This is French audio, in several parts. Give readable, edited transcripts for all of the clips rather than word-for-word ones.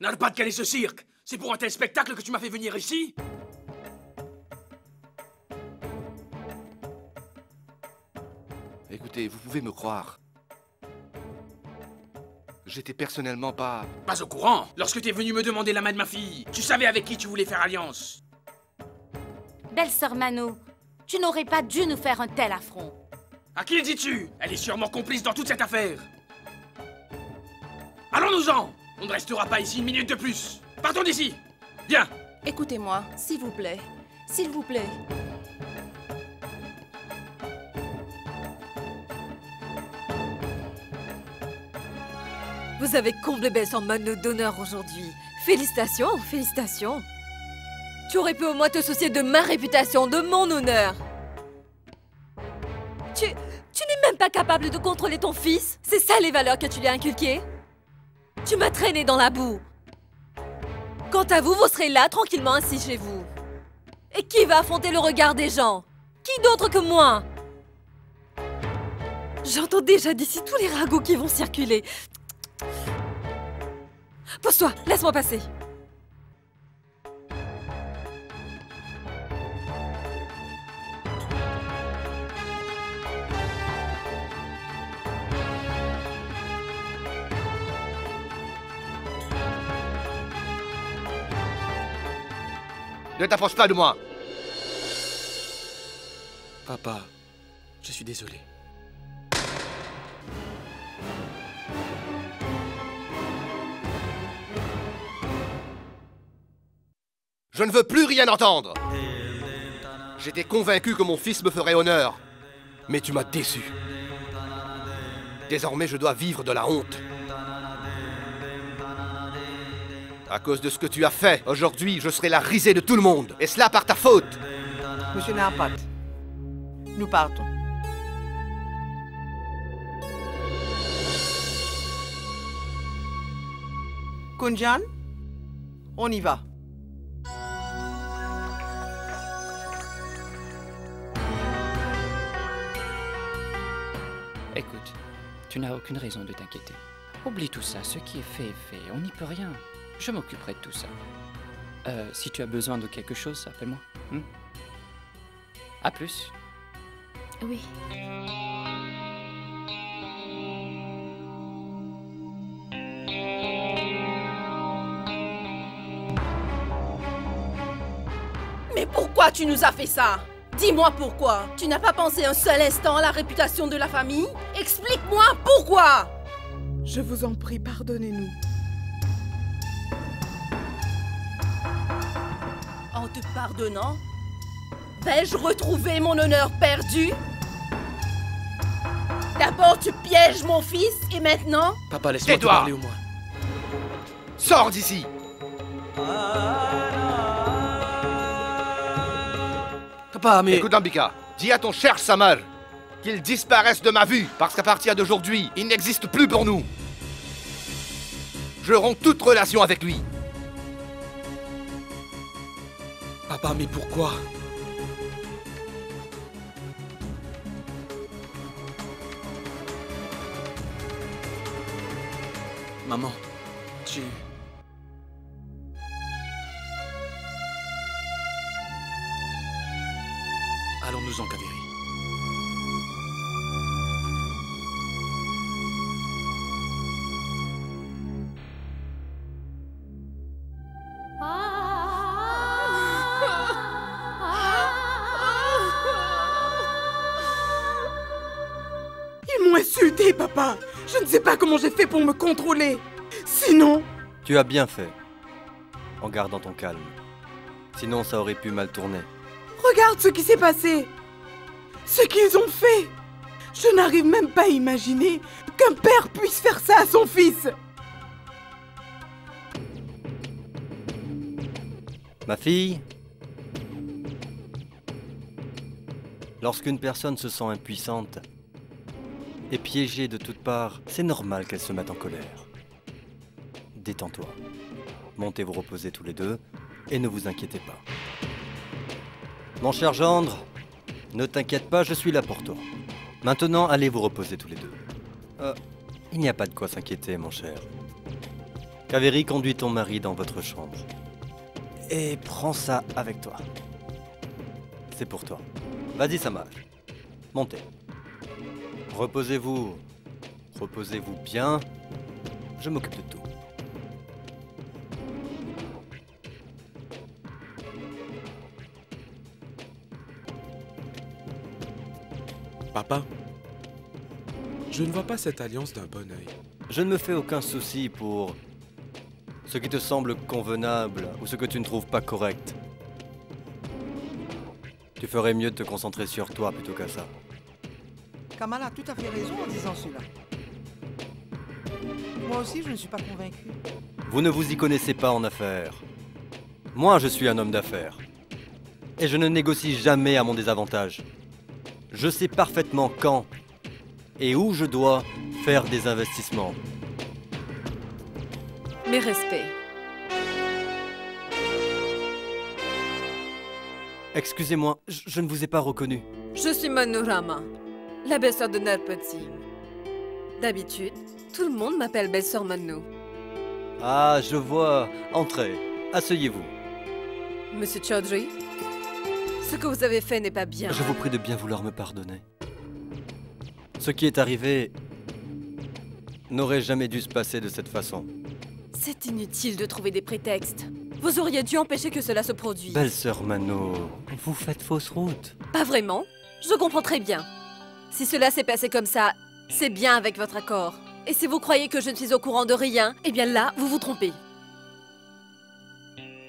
N'a pas de caler ce cirque. C'est pour un tel spectacle que tu m'as fait venir ici? Écoutez, vous pouvez me croire. J'étais personnellement pas... Pas au courant. Lorsque t'es venu me demander la main de ma fille, tu savais avec qui tu voulais faire alliance. Belle-sœur Mano, tu n'aurais pas dû nous faire un tel affront. À qui le dis-tu? Elle est sûrement complice dans toute cette affaire. Allons-nous-en. On ne restera pas ici une minute de plus. Partons d'ici. Viens. Écoutez-moi, s'il vous plaît. S'il vous plaît. Vous avez comblé Belle-sœur Mano d'honneur aujourd'hui. Félicitations, félicitations. Tu aurais pu au moins te soucier de ma réputation, de mon honneur. Tu n'es même pas capable de contrôler ton fils? C'est ça les valeurs que tu lui as inculquées? Tu m'as traîné dans la boue. Quant à vous, vous serez là tranquillement assis chez vous. Et qui va affronter le regard des gens? Qui d'autre que moi? J'entends déjà d'ici tous les ragots qui vont circuler. Pose-toi, laisse-moi passer. Ne t'approche pas de moi! Papa, je suis désolé. Je ne veux plus rien entendre! J'étais convaincu que mon fils me ferait honneur. Mais tu m'as déçu. Désormais, je dois vivre de la honte. À cause de ce que tu as fait, aujourd'hui, je serai la risée de tout le monde. Et cela par ta faute. Monsieur Narpat, nous partons. Kunjan, on y va. Écoute, tu n'as aucune raison de t'inquiéter. Oublie tout ça, ce qui est fait est fait, on n'y peut rien. Je m'occuperai de tout ça. Si tu as besoin de quelque chose, appelle-moi. À plus. Oui. Mais pourquoi tu nous as fait ça? Dis-moi pourquoi. Tu n'as pas pensé un seul instant à la réputation de la famille? Explique-moi pourquoi! Je vous en prie, pardonnez-nous. En te pardonnant, vais-je retrouver mon honneur perdu? D'abord tu pièges mon fils et maintenant... Papa, laisse-moi te Tais-toi. parler au moins. Sors d'ici! Papa, mais... Écoute, Ambika, dis à ton cher Samar qu'il disparaisse de ma vue, parce qu'à partir d'aujourd'hui, il n'existe plus pour nous. Je romps toute relation avec lui. Papa, mais pourquoi? Maman, tu... Allons-nous-en, Kaveri. Ils m'ont insulté, papa. Je ne sais pas comment j'ai fait pour me contrôler. Sinon... Tu as bien fait, en gardant ton calme. Sinon, ça aurait pu mal tourner. Regarde ce qui s'est passé. Ce qu'ils ont fait. Je n'arrive même pas à imaginer qu'un père puisse faire ça à son fils. Ma fille, lorsqu'une personne se sent impuissante et piégée de toutes parts, c'est normal qu'elle se mette en colère. Détends-toi. Montez vous reposer tous les deux et ne vous inquiétez pas. Mon cher gendre, ne t'inquiète pas, je suis là pour toi. Maintenant, allez vous reposer tous les deux. Il n'y a pas de quoi s'inquiéter, mon cher. Kaveri, conduis ton mari dans votre chambre. Et prends ça avec toi. C'est pour toi. Vas-y, Samar. Montez. Reposez-vous. Reposez-vous bien. Je m'occupe de tout. Papa, je ne vois pas cette alliance d'un bon œil. Je ne me fais aucun souci pour ce qui te semble convenable ou ce que tu ne trouves pas correct. Tu ferais mieux de te concentrer sur toi plutôt qu'à ça. Kamal a tout à fait raison en disant cela. Moi aussi, je ne suis pas convaincu. Vous ne vous y connaissez pas en affaires. Moi, je suis un homme d'affaires. Et je ne négocie jamais à mon désavantage. Je sais parfaitement quand et où je dois faire des investissements. Mes respects. Excusez-moi, je ne vous ai pas reconnu. Je suis Manorama, la belle-sœur de Narpati. D'habitude, tout le monde m'appelle belle-sœur Manu. Ah, je vois. Entrez, asseyez-vous. Monsieur Chaudhry, ce que vous avez fait n'est pas bien. Je vous prie de bien vouloir me pardonner. Ce qui est arrivé n'aurait jamais dû se passer de cette façon. C'est inutile de trouver des prétextes. Vous auriez dû empêcher que cela se produise. Belle-sœur Mano, vous faites fausse route. Pas vraiment. Je comprends très bien. Si cela s'est passé comme ça, c'est bien avec votre accord. Et si vous croyez que je ne suis au courant de rien, eh bien là, vous vous trompez.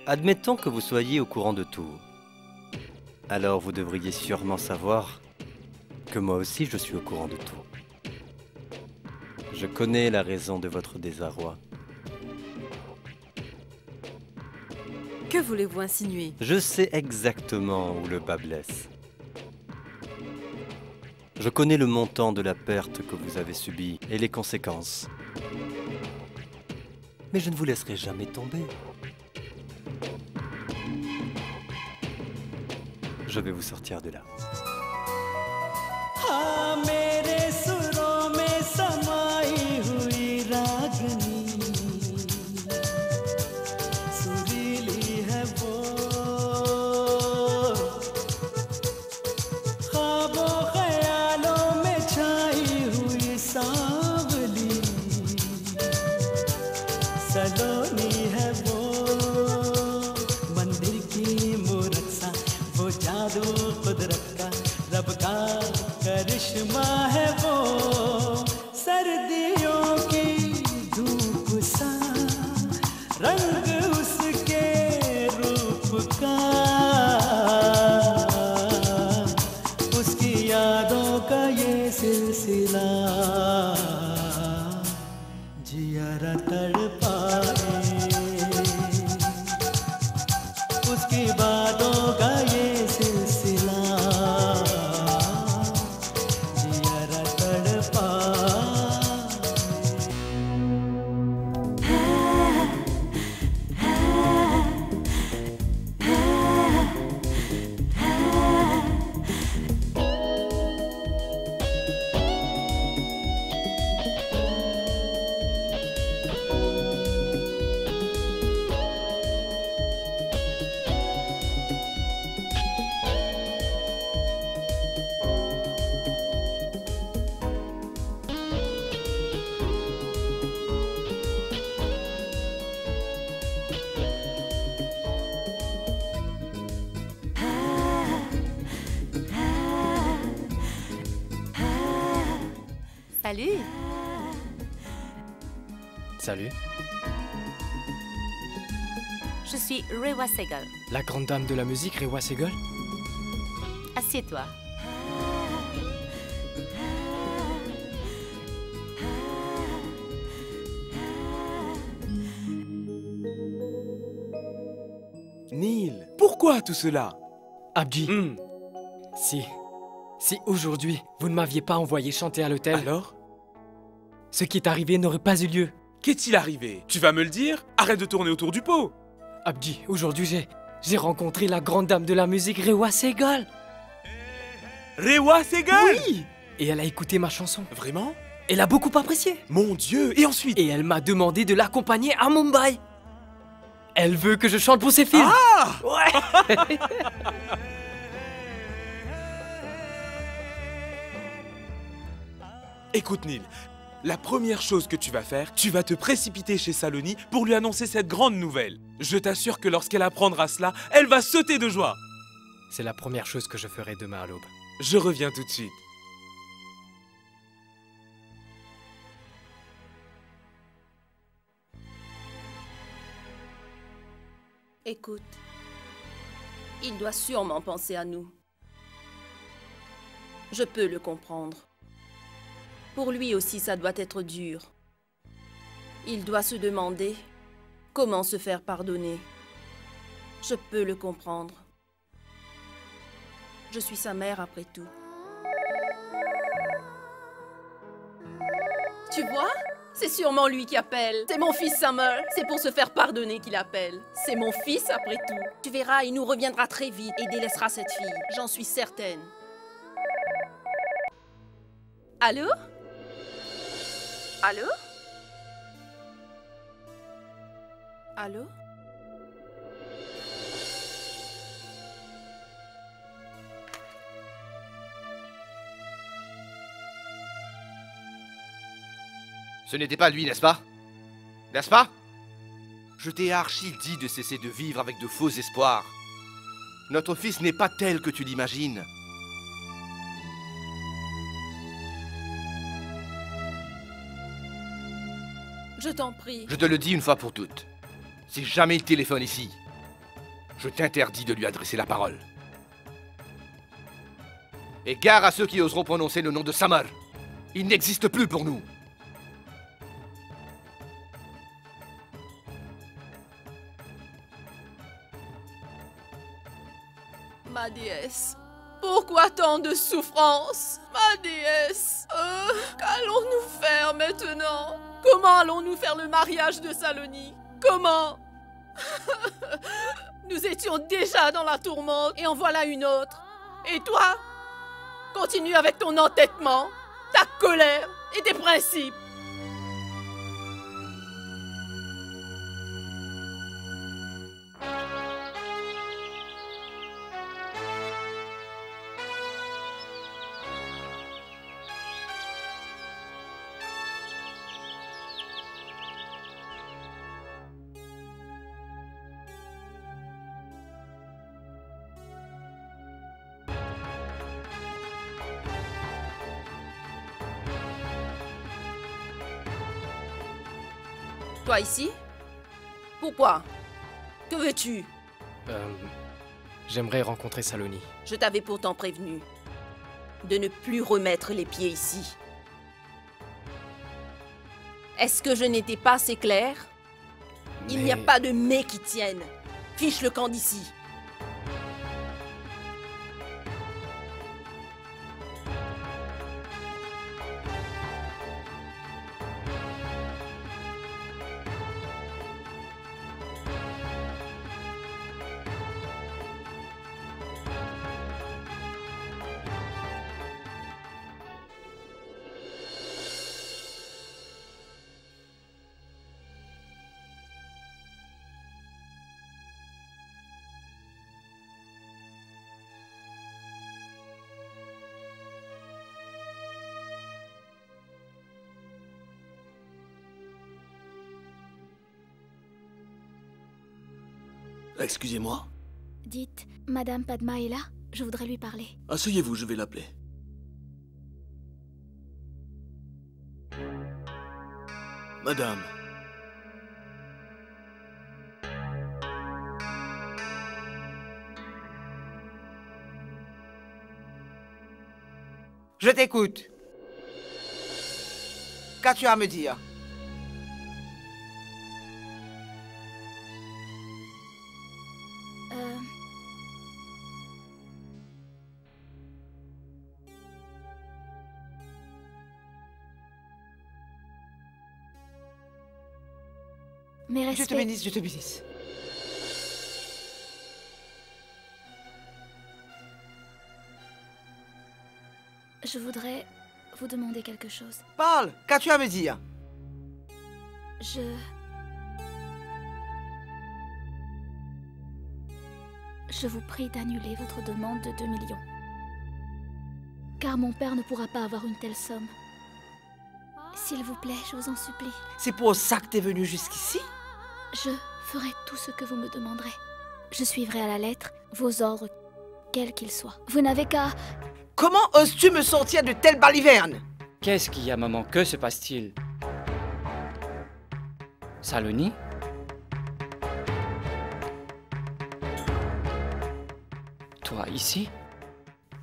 Admettons que vous soyez au courant de tout. Alors vous devriez sûrement savoir que moi aussi je suis au courant de tout. Je connais la raison de votre désarroi. Que voulez-vous insinuer? Je sais exactement où le bas blesse. Je connais le montant de la perte que vous avez subie et les conséquences. Mais je ne vous laisserai jamais tomber. Je vais vous sortir de là. Salut. Salut. Je suis Rewa Segal. La grande dame de la musique, Rewa Segal? Assieds-toi. Neil, pourquoi tout cela? Abdi, si aujourd'hui vous ne m'aviez pas envoyé chanter à l'hôtel, alors? Ce qui est arrivé n'aurait pas eu lieu. Qu'est-il arrivé? Tu vas me le dire? Arrête de tourner autour du pot. Abdi, aujourd'hui j'ai rencontré la grande dame de la musique, Rewa Segal. Rewa Segal? Oui. Et elle a écouté ma chanson. Vraiment? Elle a beaucoup apprécié. Mon Dieu, et ensuite? Et elle m'a demandé de l'accompagner à Mumbai. Elle veut que je chante pour ses films. Ah! Ouais. Écoute, Neil, la première chose que tu vas faire, tu vas te précipiter chez Saloni pour lui annoncer cette grande nouvelle. Je t'assure que lorsqu'elle apprendra cela, elle va sauter de joie. C'est la première chose que je ferai demain à l'aube. Je reviens tout de suite. Écoute, il doit sûrement penser à nous. Je peux le comprendre. Pour lui aussi, ça doit être dur. Il doit se demander comment se faire pardonner. Je peux le comprendre. Je suis sa mère après tout. Tu vois? C'est sûrement lui qui appelle. C'est mon fils Summer. C'est pour se faire pardonner qu'il appelle. C'est mon fils après tout. Tu verras, il nous reviendra très vite et délaissera cette fille. J'en suis certaine. Allô? Allô? Allô? Ce n'était pas lui, n'est-ce pas? N'est-ce pas? Je t'ai archi dit de cesser de vivre avec de faux espoirs. Notre fils n'est pas tel que tu l'imagines. Je t'en prie. Je te le dis une fois pour toutes. Si jamais il téléphone ici, je t'interdis de lui adresser la parole. Et gare à ceux qui oseront prononcer le nom de Samar. Il n'existe plus pour nous. Ma déesse, pourquoi tant de souffrance? Ma déesse, qu'allons-nous faire maintenant? Comment allons-nous faire le mariage de Saloni? Comment? Nous étions déjà dans la tourmente et en voilà une autre. Et toi? Continue avec ton entêtement, ta colère et tes principes. Toi ici? Pourquoi? Que veux-tu? J'aimerais rencontrer Saloni. Je t'avais pourtant prévenu de ne plus remettre les pieds ici. Est-ce que je n'étais pas assez clair? Il n'y a pas de mais qui tienne. Fiche le camp d'ici. Excusez-moi. Dites, Madame Padma est là? Je voudrais lui parler. Asseyez-vous, je vais l'appeler. Madame. Je t'écoute. Qu'as-tu à me dire? Mes respects. Je te bénisse, je te bénisse. Je voudrais vous demander quelque chose. Parle, qu'as-tu à me dire? Je vous prie d'annuler votre demande de 2 millions. Car mon père ne pourra pas avoir une telle somme. S'il vous plaît, je vous en supplie. C'est pour ça que t'es venu jusqu'ici? Je ferai tout ce que vous me demanderez. Je suivrai à la lettre vos ordres, quels qu'ils soient. Vous n'avez qu'à... Comment oses-tu me sortir de telle balivernes? Qu'est-ce qu'il y a, maman? Que se passe-t-il? Saloni? Toi, ici?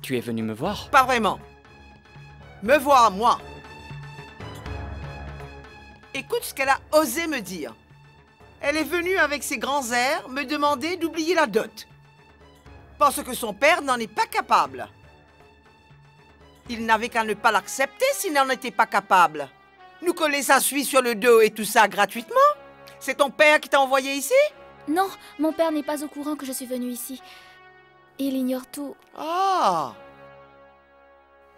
Tu es venu me voir? Pas vraiment. Me voir, moi. Écoute ce qu'elle a osé me dire. Elle est venue avec ses grands airs me demander d'oublier la dot. Parce que son père n'en est pas capable. Il n'avait qu'à ne pas l'accepter s'il n'en était pas capable. Nous coller sa suie sur le dos et tout ça gratuitement? C'est ton père qui t'a envoyé ici? Non, mon père n'est pas au courant que je suis venue ici. Il ignore tout. Ah!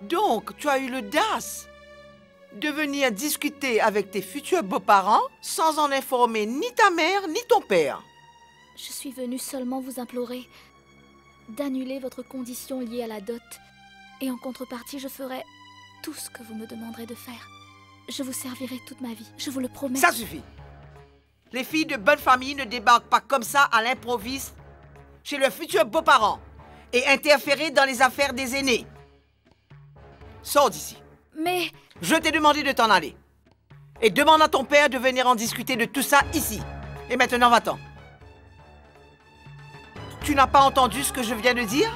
Donc, tu as eu l'audace de venir discuter avec tes futurs beaux-parents sans en informer ni ta mère ni ton père. Je suis venue seulement vous implorer d'annuler votre condition liée à la dot. Et en contrepartie, je ferai tout ce que vous me demanderez de faire. Je vous servirai toute ma vie, je vous le promets. Ça suffit. Les filles de bonne famille ne débarquent pas comme ça à l'improviste chez leurs futurs beaux-parents et interférer dans les affaires des aînés. Sors d'ici. Mais... Je t'ai demandé de t'en aller. Et demande à ton père de venir en discuter de tout ça ici. Et maintenant, va-t'en. Tu n'as pas entendu ce que je viens de dire?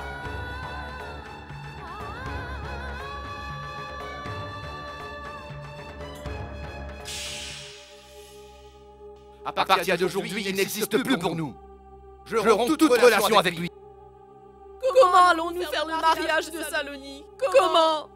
À partir d'aujourd'hui, il n'existe plus pour nous. Je romps toute relation avec lui. Comment allons-nous faire le mariage de Saloni? Comment?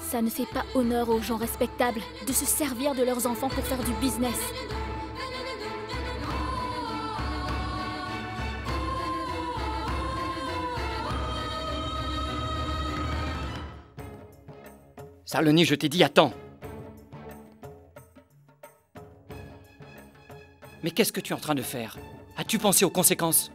Ça ne fait pas honneur aux gens respectables de se servir de leurs enfants pour faire du business. Saloni, je t'ai dit attends. Mais qu'est-ce que tu es en train de faire? As-tu pensé aux conséquences?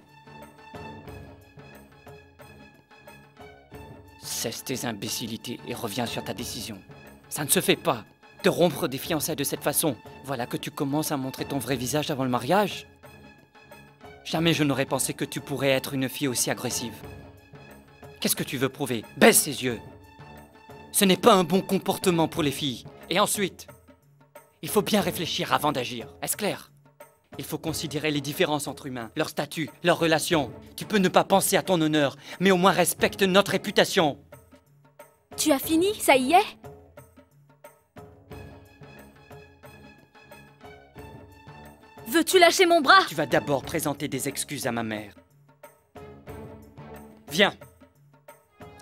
Cesse tes imbécilités et reviens sur ta décision. Ça ne se fait pas. Te rompre des fiançailles de cette façon. Voilà que tu commences à montrer ton vrai visage avant le mariage. Jamais je n'aurais pensé que tu pourrais être une fille aussi agressive. Qu'est-ce que tu veux prouver? Baisse ses yeux. Ce n'est pas un bon comportement pour les filles. Et ensuite, il faut bien réfléchir avant d'agir. Est-ce clair? Il faut considérer les différences entre humains, leur statut, leurs relations. Tu peux ne pas penser à ton honneur, mais au moins respecte notre réputation. Tu as fini? Ça y est? Veux-tu lâcher mon bras? Tu vas d'abord présenter des excuses à ma mère. Viens.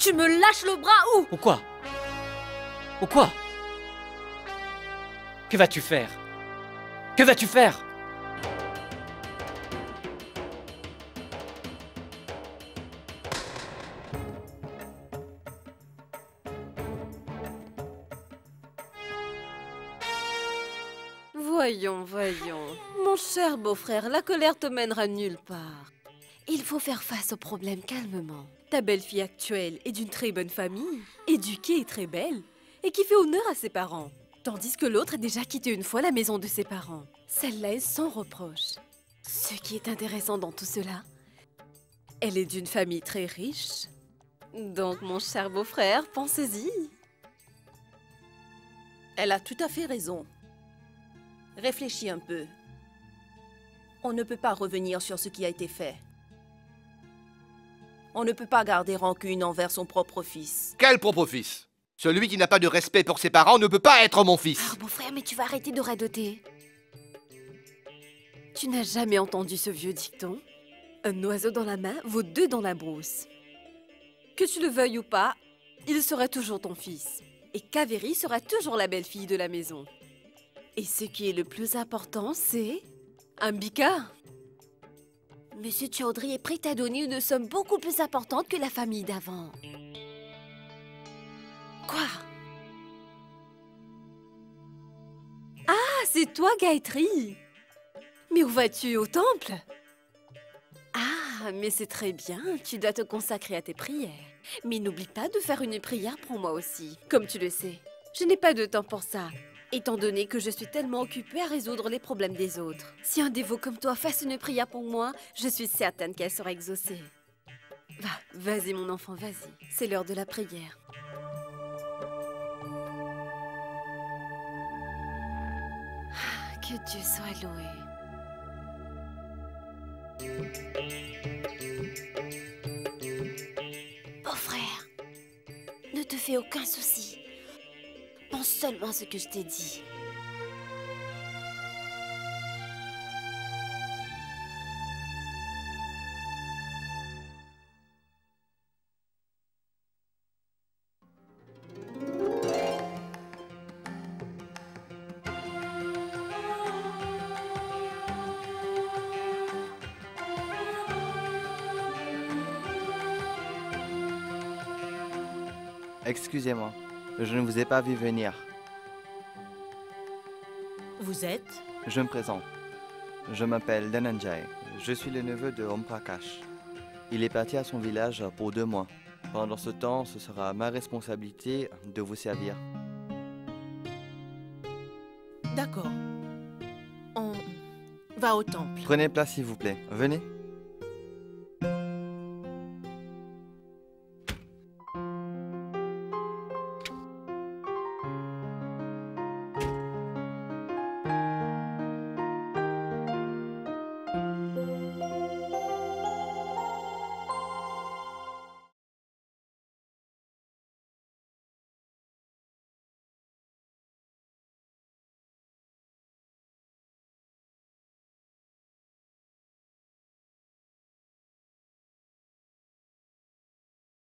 Tu me lâches le bras ou? Ou quoi? Ou quoi? Que vas-tu faire? Que vas-tu faire? Voyons, voyons. Mon cher beau-frère, la colère te mènera nulle part. Il faut faire face au problème calmement. Ta belle-fille actuelle est d'une très bonne famille, éduquée et très belle, et qui fait honneur à ses parents. Tandis que l'autre a déjà quitté une fois la maison de ses parents. Celle-là est sans reproche. Ce qui est intéressant dans tout cela, elle est d'une famille très riche. Donc, mon cher beau-frère, pensez-y. Elle a tout à fait raison. Réfléchis un peu. On ne peut pas revenir sur ce qui a été fait. On ne peut pas garder rancune envers son propre fils. Quel propre fils? Celui qui n'a pas de respect pour ses parents ne peut pas être mon fils. Oh, mon frère, mais tu vas arrêter de radoter. Tu n'as jamais entendu ce vieux dicton? Un oiseau dans la main vaut deux dans la brousse. Que tu le veuilles ou pas, il sera toujours ton fils. Et Kaveri sera toujours la belle-fille de la maison. Et ce qui est le plus important, c'est... Ambika. Monsieur Chaudhry est prêt à donner une somme beaucoup plus importante que la famille d'avant. Quoi? Ah, c'est toi, Gayatri. Mais où vas-tu, au temple? Ah, mais c'est très bien, tu dois te consacrer à tes prières. Mais n'oublie pas de faire une prière pour moi aussi. Comme tu le sais, je n'ai pas de temps pour ça, étant donné que je suis tellement occupée à résoudre les problèmes des autres. Si un dévot comme toi fasse une prière pour moi, je suis certaine qu'elle sera exaucée. Vas-y mon enfant, vas-y. C'est l'heure de la prière. Que Dieu soit loué. Oh frère, ne te fais aucun souci. Pense seulement à ce que je t'ai dit. Excusez-moi, je ne vous ai pas vu venir. Vous êtes? Je me présente. Je m'appelle Dhananjay. Je suis le neveu de Om Prakash. Il est parti à son village pour 2 mois. Pendant ce temps, ce sera ma responsabilité de vous servir. D'accord. On va au temple. Prenez place s'il vous plaît. Venez.